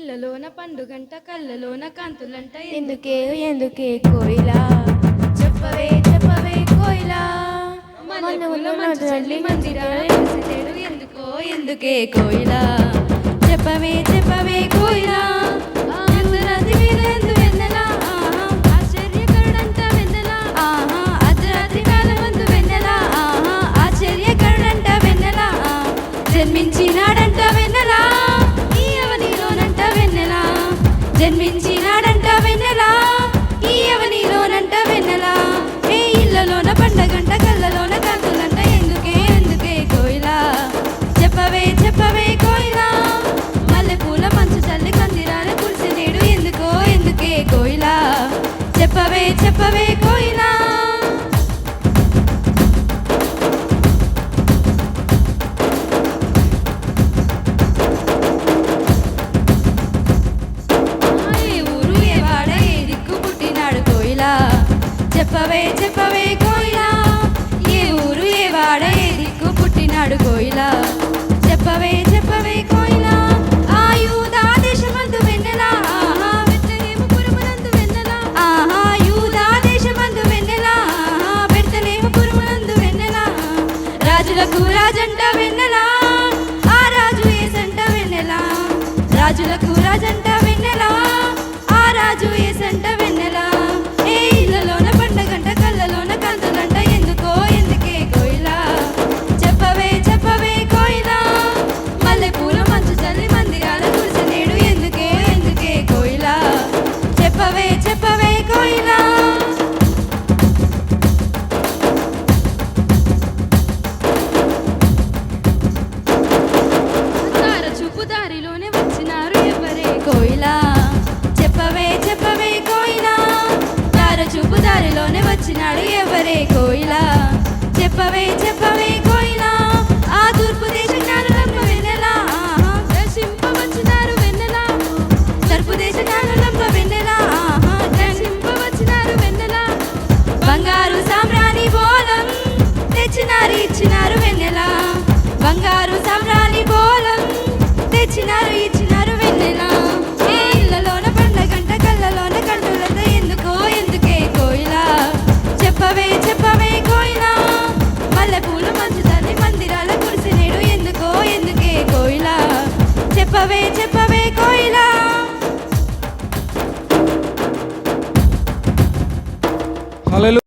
ఇళ్ళలోన పండుగంట కళ్ళలోన కాంతులంట ఎందుకే ఎందుకే కోయిలా చెప్పవే చెప్పవే కోయిలా తల్లి మందిరాలు ఎందుకో ఎందుకే కోయిలా చెప్పవే చెప్పవే కోయిలా అర్ధరాత్రి వేళ ఎందు వెన్నెలా ఆశ్చర్యకరుడంట వెన్నెలా అర్ధరాత్రి కాలమందు వెన్నెలా ఆశ్చర్యకరుడంట వెన్నెలా జన్మించినాడంట వెన్నెలా ఈ అవనిలోనంట వెన్నెలా జన్మించినాడంట వెన్నెలా ఈ అవనిలోనంట వెన్నెలా ఏ ఇళ్ళలోన పండగంట కళ్ళలోన కాంతులంట ఎందుకే ఎందుకే కోయిలా చెప్పవే చెప్పవే కోయిలా మల్లెపూల మంచు చల్లి కందిరాల కురిసి నేడు ఎందుకో ఎందుకే కోయిలా చెప్పవే చెప్పవే కోయిలా ఏ ఊరు ఏ వాడ ఏ దిక్కు పుట్టినాడు కోయిలా చెప్పవే చెప్పవే కోయిలా ఏ ఊరు ఏ వాడ ఏ దిక్కు పుట్టినాడు కోయిలా చెప్పవే చెప్పవే కోయిలా యూదా దేశమందు వెన్నెలా బెత్లెహేము పురమునందు వెన్నెలా యూదా దేశమందు వెన్నెలా బెత్లెహేము పురమునందు వెన్నెలా రాజులకు రాజంట వెన్నెలా ఆ రాజు యేసంట వెన్నెలా రాజులకు రాజంట వెన్నెలా ఆ రాజు యేసంట వెన్నెలా ఏ ఇళ్ళలోన పండగంట కళ్ళలోన కాంతులంట ఎందుకో ఎందుకే కోయిలా చెప్పవే చెప్పవే కోయిలా మల్లెపూల మంచు చల్లి మందిరాల కురిసి నేడు ఎందుకే ఎందుకే కోయిలా చెప్పవే చెప్పవే కోయిలా తార చూపు దారిలోనే వచ్చినారు ఎవరే కోయిలా చెప్పవే చెప్పవే కోయిలా దార చూపు దారిలోనే వచ్చినాడు ఎవరే కోయిలా చెప్పవే చెప్పవే కోయిలా ఆ తూర్పు దేశ జ్ఞానులంప వెన్నెలా దర్శింపవచ్చినారు వెన్నెలా తూర్పు దేశ జ్ఞానులంప వెన్నెలా దర్శింపవచ్చినారు వెన్నెలా బంగారు సామ్రాణి బోలం తెచ్చినారు ఇచ్చినారు వెన్నెలా బంగారు సామ్రాణి బోలం తెచ్చినారు ఇచ్చినారు వెన్నెలా ఏ ఇళ్ళలోన పండగంట కళ్ళలోన కంటులంత ఎందుకో ఎందుకే కోయిలా చెప్పవే చెప్పవే కోయిలా మల్లెపూలు మంచు తల్లి మందిరాల కురిసి నేడు ఎందుకో ఎందుకే కోయిలా చెప్పవే చెప్పవే కోయిలా హల్లెలూయా.